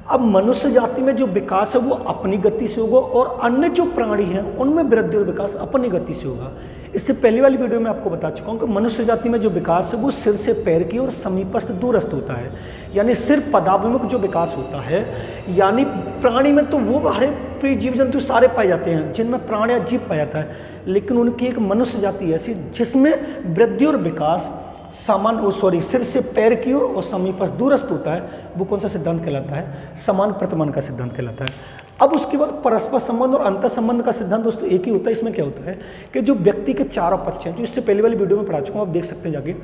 [SPEAKER 1] अब मनुष्य जाति में जो विकास है वो अपनी गति से होगा और अन्य जो प्राणी हैं उनमें वृद्धि और विकास अपनी गति से होगा। इससे पहली वाली वीडियो में आपको बता चुका हूँ कि मनुष्य जाति में जो विकास है वो सिर से पैर की और समीपस्थ दूरस्थ होता है। यानी सिर पदाभिमुख जो विकास होता है, यानी प्राणी में तो वो हरे जीव जंतु सारे पाए जाते हैं जिनमें प्राण या जीव पाया जाता है, लेकिन उनकी एक मनुष्य जाति ऐसी जिसमें वृद्धि और विकास सिर से पैर की ओर और समीपस्थ दूरस्थ होता है। वो कौन सा सिद्धांत कहलाता है? समान प्रतिमान का सिद्धांत कहलाता है। अब उसके बाद परस्पर संबंध और अंतर संबंध का सिद्धांत दोस्तों एक ही होता है। इसमें क्या होता है कि जो व्यक्ति के चारों पक्ष हैं, जो इससे पहले वाली वीडियो में पढ़ा चुका हूं, आप देख सकते हैं जाके,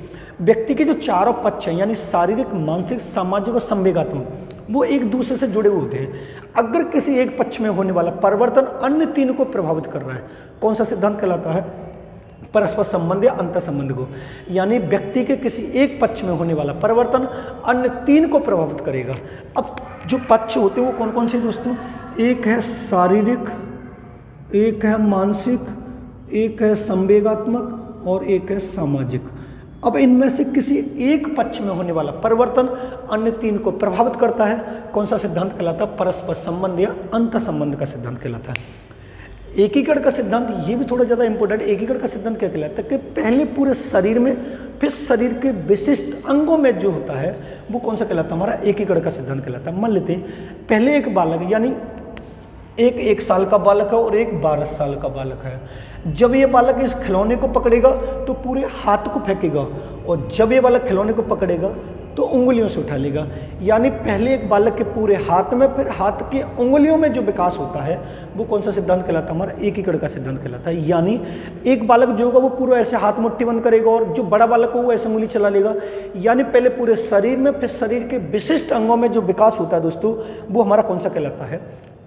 [SPEAKER 1] व्यक्ति के जो चारों पक्ष हैं यानी शारीरिक, मानसिक, सामाजिक और संवेगात्मक, वो एक दूसरे से जुड़े हुए होते हैं। अगर किसी एक पक्ष में होने वाला परिवर्तन अन्य 3 को प्रभावित कर रहा है, कौन सा सिद्धांत कहलाता है? परस्पर संबंध या अंतर संबंध को। यानी व्यक्ति के किसी एक पक्ष में होने वाला परिवर्तन अन्य 3 को प्रभावित करेगा। अब जो पक्ष होते हैं वो कौन कौन से दोस्तों? एक है शारीरिक, एक है मानसिक, एक है संवेगात्मक और एक है सामाजिक। अब इनमें से किसी एक पक्ष में होने वाला परिवर्तन अन्य 3 को प्रभावित करता है। कौन सा सिद्धांत कहलाता है? परस्पर संबंध या अंतर संबंध का सिद्धांत कहलाता है। एकीकरण का सिद्धांत ये भी थोड़ा ज़्यादा इंपॉर्टेंट। एकीकरण का सिद्धांत क्या कहलाता है कि पहले पूरे शरीर में फिर शरीर के विशिष्ट अंगों में जो होता है वो कौन सा कहलाता है, हमारा एकीकरण का सिद्धांत कहलाता है। मान लेते हैं पहले एक बालक यानी एक साल का बालक है और एक 12 साल का बालक है। जब ये बालक इस खिलौने को पकड़ेगा तो पूरे हाथ को फेंकेगा, और जब ये बालक खिलौने को पकड़ेगा तो उंगलियों से उठा लेगा। यानी पहले एक बालक के पूरे हाथ में फिर हाथ की उंगलियों में जो विकास होता है वो कौन सा सिद्धांत कहलाता है, हमारा एकीकरण का सिद्धांत कहलाता है। यानी एक बालक जो होगा वो पूरा ऐसे हाथ मुट्ठी बंद करेगा और जो बड़ा बालक हो वो ऐसे उंगली चला लेगा। यानी पहले पूरे शरीर में फिर शरीर के विशिष्ट अंगों में जो विकास होता है दोस्तों वो हमारा कौन सा कहलाता है,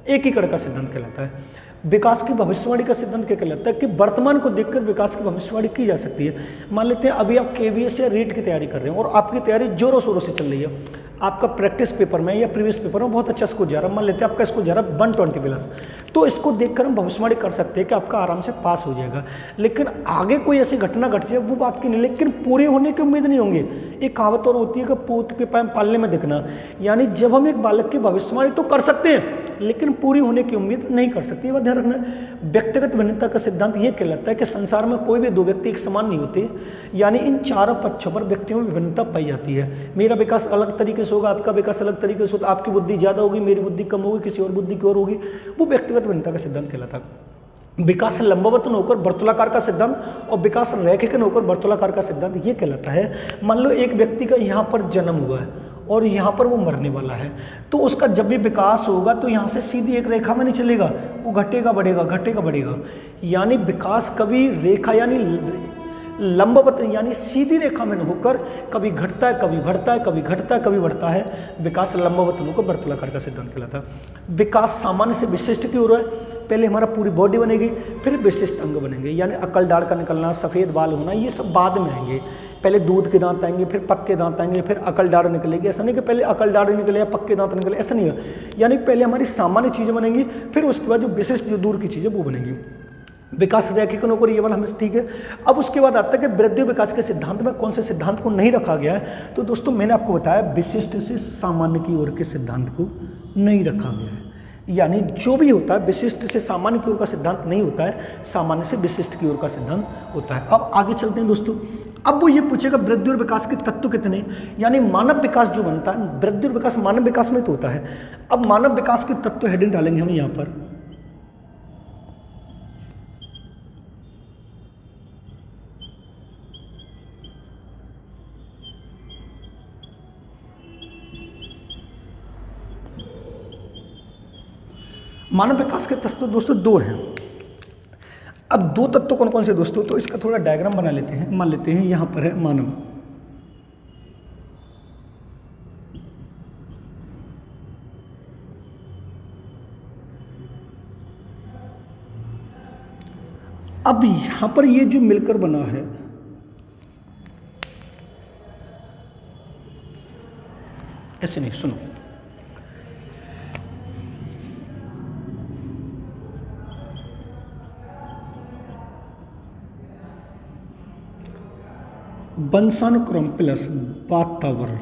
[SPEAKER 1] एकीकरण का सिद्धांत कहलाता है। विकास की भविष्यवाणी का सिद्धांत क्या कहलाता है कि वर्तमान को देखकर विकास की भविष्यवाणी की जा सकती है। मान लेते हैं अभी आप केवीएस या रीट की तैयारी कर रहे हैं और आपकी तैयारी जोरों शोरों से चल रही है, आपका प्रैक्टिस पेपर में या प्रीवियस पेपर में बहुत अच्छा स्कोर जा रहा है, मान लेते हैं आपका स्कोर जा रहा है 120+, तो इसको देखकर हम भविष्यवाणी कर सकते हैं कि आपका आराम से पास हो जाएगा। लेकिन आगे कोई ऐसी घटना घट जाए वो बात की नहीं, लेकिन पूरे होने की उम्मीद नहीं होंगे। एक कहावत और होती है कि पूत के पैर पालने में दिखना, यानी जब हम एक बालक की भविष्यवाणी तो कर सकते हैं लेकिन पूरी होने की उम्मीद नहीं कर सकती। ये ध्यान रखना। व्यक्तिगत भिन्नता का सिद्धांत ये कहलाता है कि संसार में कोई भी दो व्यक्ति एक समान नहीं होते, यानी इन चारों पक्षों पर व्यक्तियों में विभिन्नता पाई जाती है। मेरा विकास अलग तरीके से होगा, आपका विकास अलग तरीके से होगा, आपकी बुद्धि ज़्यादा होगी, मेरी बुद्धि कम होगी, किसी और बुद्धि की और होगी, वो व्यक्तिगत भिन्नता का सिद्धांत कहलाता है। विकास लंबवत होकर वर्तुलाकार का सिद्धांत और विकास रैखिक होकर वर्तुलाकार का सिद्धांत ये कहलाता है। मान लो एक व्यक्ति का यहाँ पर जन्म हुआ है और यहाँ पर वो मरने वाला है, तो उसका जब भी विकास होगा तो यहाँ से सीधी एक रेखा में नहीं चलेगा, वो घटेगा बढ़ेगा, घटेगा बढ़ेगा। यानी विकास कभी रेखा यानी लंबवत यानी सीधी रेखा में होकर कभी घटता है, कभी बढ़ता है, कभी घटता है, कभी बढ़ता है। विकास लंबवत होकर वर्तुलाकार का सिद्धांत कहलाता है। विकास सामान्य से विशिष्ट की ओर है। पहले हमारा पूरी बॉडी बनेगी फिर विशिष्ट अंग बनेंगे, यानी अकल दाढ़ का निकलना, सफ़ेद बाल होना, ये सब बाद में आएंगे। पहले दूध के दांत आएंगे, फिर पक्के दांत आएंगे, फिर अकल दाढ़ निकलेगी। ऐसा नहीं कि पहले अकल दाढ़ निकले या पक्के दांत निकले, ऐसा नहीं है। यानी पहले हमारी सामान्य चीज़ें बनेंगी फिर उसके बाद जो विशिष्ट जो दूर की चीज़ें वो बनेंगी। विकास रैखिक होकर ये वाला हमें ठीक है। अब उसके बाद आता है कि वृद्धि विकास के सिद्धांत में कौन से सिद्धांत को नहीं रखा गया है। तो दोस्तों मैंने आपको बताया विशिष्ट से सामान्य की ओर के सिद्धांत को नहीं रखा गया है। यानी जो भी होता है विशिष्ट से सामान्य की ओर का सिद्धांत नहीं होता है, सामान्य से विशिष्ट की ओर का सिद्धांत होता है। अब आगे चलते हैं दोस्तों। अब वो ये पूछेगा वृद्धि और विकास के तत्व कितने, यानी मानव विकास जो बनता है, वृद्धि और विकास मानव विकास में तो होता है। अब मानव विकास के तत्व हेडिंग डालेंगे हम यहाँ पर। मानव विकास के तत्व दोस्तों दो हैं। अब दो तत्व कौन कौन से दोस्तों, तो इसका थोड़ा डायग्राम बना लेते हैं। मान लेते हैं यहाँ पर है मानव, अब यहाँ पर ये जो मिलकर बना है ऐसे नहीं, सुनो, वंशानुक्रम प्लस वातावरण,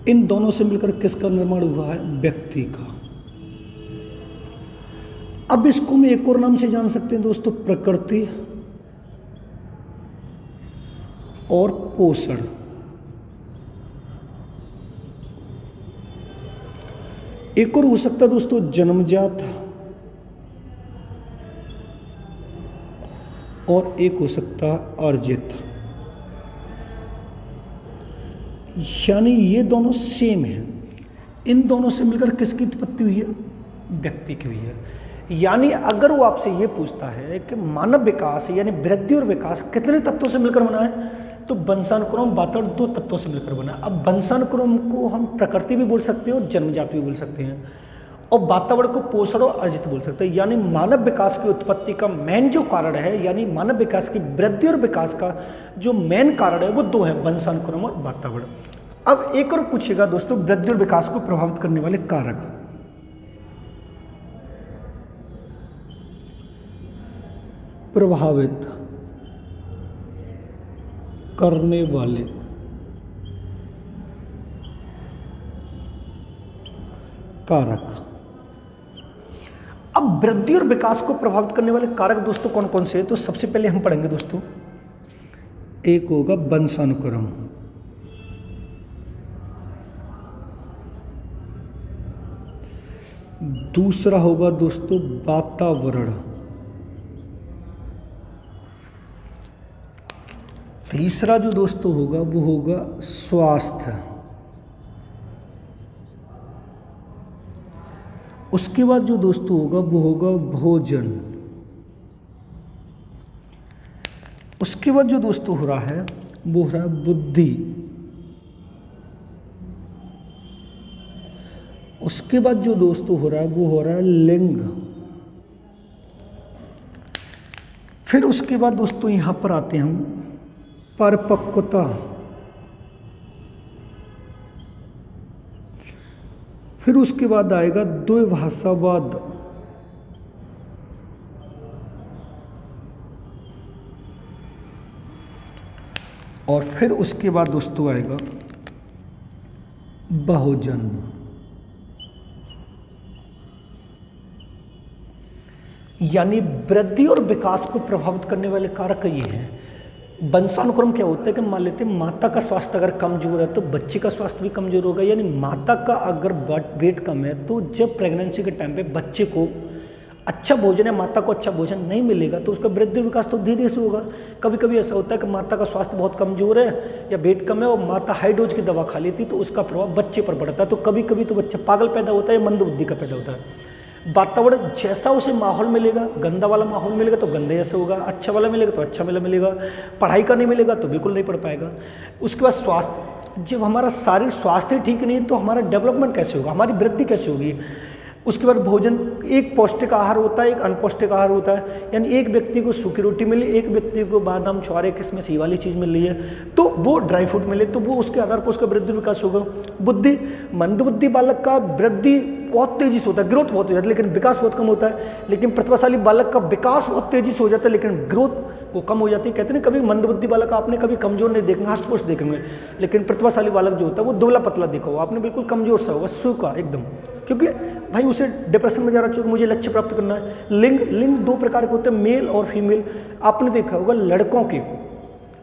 [SPEAKER 1] इन दोनों से मिलकर किसका निर्माण हुआ है, व्यक्ति का। अब इसको हम एक और नाम से जान सकते हैं दोस्तों, प्रकृति और पोषण। एक और हो सकता है दोस्तों जन्मजात, और एक हो सकता अर्जित। यानी ये दोनों सेम हैं। इन दोनों से मिलकर किसकी उत्पत्ति हुई है, व्यक्ति की हुई है। यानी अगर वो आपसे ये पूछता है कि मानव विकास यानी वृद्धि और विकास कितने तत्वों से मिलकर बना है, तो वंशानुक्रम वातावरण दो तत्वों से मिलकर बना है। अब वंशानुक्रम को हम प्रकृति भी बोल सकते हैं और जन्मजात भी बोल सकते हैं, और वातावरण को पोषण और अर्जित बोल सकते हैं। यानी मानव विकास की उत्पत्ति का मेन जो कारण है, यानी मानव विकास की वृद्धि और विकास का जो मेन कारण है वो दो है, वंशानुक्रम और वातावरण। अब एक और पूछेगा दोस्तों वृद्धि और विकास को प्रभावित करने वाले कारक। प्रभावित करने वाले कारक। अब वृद्धि और विकास को प्रभावित करने वाले कारक दोस्तों कौन कौन से हैं? तो सबसे पहले हम पढ़ेंगे दोस्तों, एक होगा वंशानुक्रम, दूसरा होगा दोस्तों वातावरण, तीसरा जो दोस्तों होगा वो होगा स्वास्थ्य, उसके बाद जो दोस्तों होगा वो होगा भोजन, उसके बाद जो दोस्तों हो रहा है वो हो रहा है बुद्धि, उसके बाद जो दोस्तों हो रहा है वो हो रहा है लिंग, फिर उसके बाद दोस्तों यहाँ पर आते हैं हम परिपक्वता, फिर उसके बाद आएगा द्विभाषावाद, और फिर उसके बाद दोस्तों आएगा बहुजन। यानी वृद्धि और विकास को प्रभावित करने वाले कारक ये हैं। वंशानुक्रम क्या होता है कि मान लेते हैं माता का स्वास्थ्य अगर कमजोर है तो बच्चे का स्वास्थ्य भी कमजोर होगा। यानी माता का अगर वेट कम है तो जब प्रेगनेंसी के टाइम पे बच्चे को अच्छा भोजन या माता को अच्छा भोजन नहीं मिलेगा तो उसका वृद्धि विकास तो धीरे से होगा। कभी कभी ऐसा होता है कि माता का स्वास्थ्य बहुत कमजोर है या वेट कम है और माता हाई डोज की दवा खा लेती तो उसका प्रभाव बच्चे पर पड़ता है। तो कभी कभी तो बच्चा पागल पैदा होता है या मंदबुद्धि का पैदा होता है। वातावरण जैसा उसे माहौल मिलेगा, गंदा वाला माहौल मिलेगा तो गंदे जैसे होगा, अच्छा वाला मिलेगा तो अच्छा वाला मिलेगा, पढ़ाई का नहीं मिलेगा तो बिल्कुल नहीं पढ़ पाएगा। उसके बाद स्वास्थ्य, जब हमारा शारीरिक स्वास्थ्य ठीक नहीं तो हमारा डेवलपमेंट कैसे होगा, हमारी वृद्धि कैसे होगी। उसके बाद भोजन, एक पौष्टिक आहार होता है, एक अनपौष्टिक आहार होता है। यानी एक व्यक्ति को सूखी रोटी मिले, एक व्यक्ति को बादाम छुआरे किसमिस ये वाली चीज़ मिल रही है तो वो ड्राई फ्रूट मिले तो वो उसके आधार पर उसका वृद्धि विकास होगा। बुद्धि, मंदबुद्धि बालक का वृद्धि बहुत तेजी से होता है, ग्रोथ बहुत हो जाता है लेकिन विकास बहुत कम होता है। लेकिन प्रतिभाशाली बालक का विकास बहुत तेजी से हो जाता है लेकिन ग्रोथ वो कम हो जाती है। कहते हैं कभी मंदबुद्धि बालक आपने कभी कमजोर नहीं देखेंगे, हष्टपुष्ट देखेंगे, लेकिन प्रतिभाशाली बालक जो होता है वो दुबला पतला देखा होगा आपने, बिल्कुल कमजोर सा होगा, सूखा एकदम, क्योंकि भाई उसे डिप्रेशन में जा रहा है, मुझे लक्ष्य प्राप्त करना है। लिंग दो प्रकार के होते हैं, मेल और फीमेल। आपने देखा होगा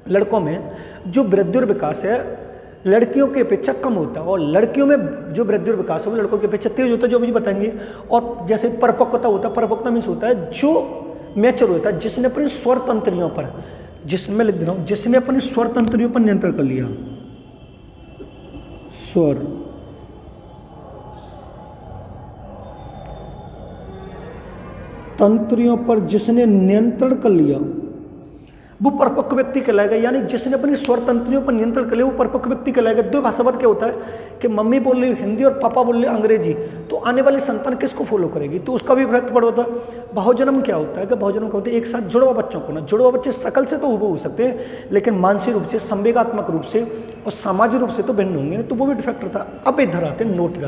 [SPEAKER 1] लड़कों में जो वृद्धि और विकास है लड़कियों की अपेक्षा कम होता है और लड़कियों में जो वृद्धि और विकास है वो लड़कों की अपेक्षा तेज होता है, जो मुझे बताएंगे। और जैसे परिपक्वता होता है, परिपक्वता मीन्स होता है जो मैच्योर होता है, जिसने अपनी स्वर तंत्रियों पर, जिसमें लिख दे रहा हूँ, जिसने अपनी स्वर तंत्रियों पर नियंत्रण कर लिया, स्वर तंत्रियों पर जिसने नियंत्रण कर लिया वो परिपक्व व्यक्ति कहलाएगा। यानी जिसने अपनी स्वर तंत्रियों पर नियंत्रण कर लिया वो परिपक्व व्यक्ति कहलाएगा। द्विभाषावाद क्या होता है कि मम्मी बोल रही हिंदी और पापा बोल रहे अंग्रेजी, तो आने वाली संतान किसको फॉलो करेगी, तो उसका भी इफेक्ट पड़ता है। बहुजन्म क्या होता है कि बहुजन्म क्या होता है, एक साथ जुड़वा बच्चों को ना, जुड़वा बच्चे शकल से तो हुबहू हो सकते हैं लेकिन मानसिक रूप से, संवेगात्मक रूप से और सामाजिक रूप से तो भिन्न होंगे, तो वो भी डिफेक्ट रहता है। अब इधर आते हैं नोट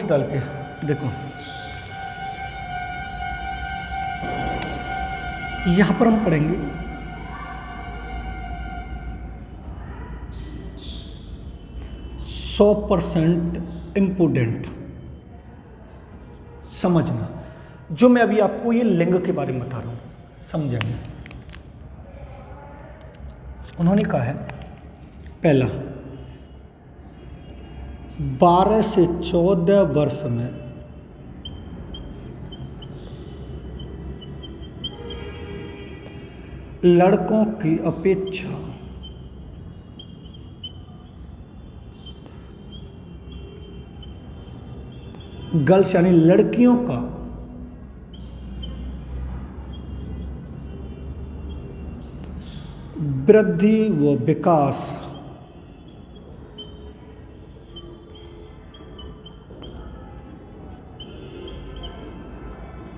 [SPEAKER 1] डाल के देखो, यहां पर हम पढ़ेंगे 100% इम्पोर्टेंट समझना। जो मैं अभी आपको ये लिंग के बारे में बता रहा हूं, समझेंगे। उन्होंने कहा है पहला, 12 से 14 वर्ष में लड़कों की अपेक्षा गर्ल्स यानी लड़कियों का वृद्धि व विकास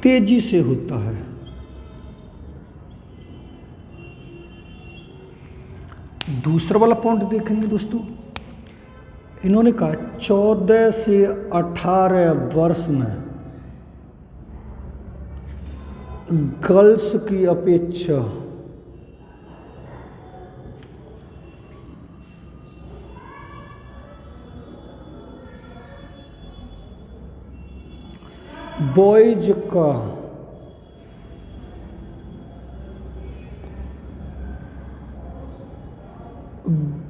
[SPEAKER 1] तेजी से होता है। दूसरा वाला पॉइंट देखेंगे दोस्तों, इन्होंने कहा 14 से 18 वर्ष में गर्ल्स की अपेक्षा बॉयज का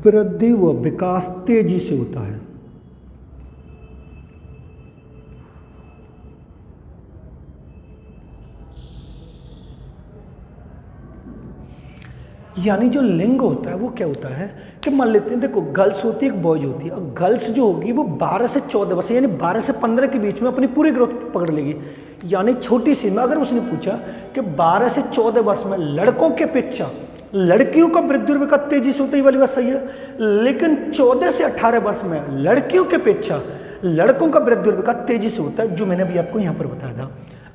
[SPEAKER 1] वृद्धि व विकास तेजी से होता है। यानी जो लिंग होता है वो क्या होता है कि मान लेते हैं, देखो गर्ल्स होती है, एक बॉयज होती है, और गर्ल्स जो होगी वो 12 से 14 वर्ष यानी 12 से 15 के बीच में अपनी पूरी ग्रोथ पकड़ लेगी। यानी छोटी सी में अगर उसने पूछा कि 12 से 14 वर्ष में लड़कों के अपेक्षा लड़कियों का वृद्धि और विकास तेजी से होता है, ये वाली बात सही है, लेकिन 14 से 18 वर्ष में लड़कियों के अपेक्षा लड़कों का वृद्धि और विकास तेजी से होता है, जो मैंने अभी आपको यहाँ पर बताया था।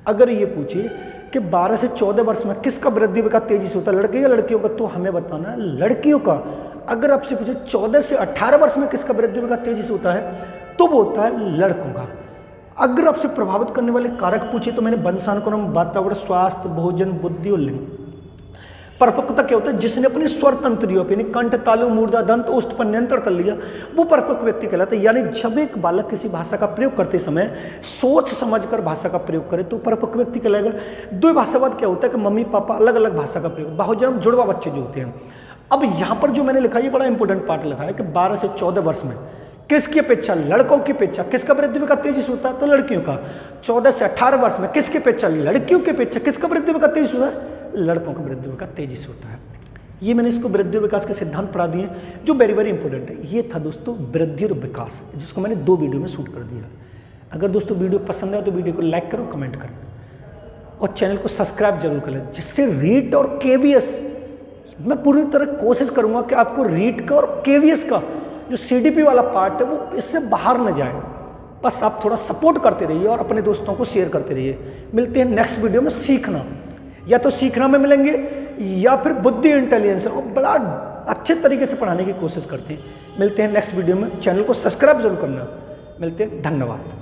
[SPEAKER 1] अगर ये पूछे कि 12 से 14 वर्ष में किसका वृद्धि विकास तेजी से होता है, लड़के या लड़कियों का, तो हमें बताना है लड़कियों का। अगर आपसे पूछे 14 से 18 वर्ष में किसका वृद्धि विकास तेजी से होता है, तो वो होता है लड़कों का। अगर आपसे प्रभावित करने वाले कारक पूछे तो मैंने वंशानुक्रम, वातावरण, स्वास्थ्य, भोजन, बुद्धि और लिंग। परिपक्वता क्या होता है, जिसने अपनी स्वर तंत्रियों पे कंठ, तालु, मूर्धा, दंत, ओष्ठ पर नियंत्रण कर लिया, वो परिपक्व व्यक्ति कहलाता है। यानी जब एक बालक किसी भाषा का प्रयोग करते समय सोच समझकर भाषा का प्रयोग करे तो परिपक्व व्यक्ति कहलाएगा। दो भाषावाद क्या होता है कि मम्मी पापा अलग अलग भाषा का प्रयोग, बहुजन्म जुड़वा बच्चे जो होते हैं। अब यहाँ पर जो मैंने लिखा है ये बड़ा इंपॉर्टेंट पार्ट लिखा है कि 12 से 14 वर्ष में किसकी अपेक्षा, लड़कों की अपेक्षा किसका वृद्धि विकास तेजी से होता है, तो लड़कियों का। 14 से 18 वर्ष में किसकी अपेक्षा, लड़कियों की अपेक्षा किसका वृद्धि विकास तेजी से होता है, लड़कों का वृद्धि विकास तेजी से होता है। ये मैंने इसको वृद्धि और विकास के सिद्धांत पढ़ा दिए जो वेरी वेरी इंपॉर्टेंट है। ये था दोस्तों वृद्धि और विकास, जिसको मैंने 2 वीडियो में शूट कर दिया। अगर दोस्तों वीडियो पसंद आए तो वीडियो को लाइक करो, कमेंट करो और चैनल को सब्सक्राइब जरूर कर लें, जिससे रीट और केवीएस मैं पूरी तरह कोशिश करूंगा कि आपको रीट का और केवीएस का जो सीडीपी वाला पार्ट है वो इससे बाहर न जाए। बस आप थोड़ा सपोर्ट करते रहिए और अपने दोस्तों को शेयर करते रहिए। मिलते हैं नेक्स्ट वीडियो में। सीखना, या तो सीखना में मिलेंगे या फिर बुद्धि इंटेलिजेंस और बड़ा अच्छे तरीके से पढ़ाने की कोशिश करते हैं। मिलते हैं नेक्स्ट वीडियो में। चैनल को सब्सक्राइब जरूर करना। मिलते हैं, धन्यवाद।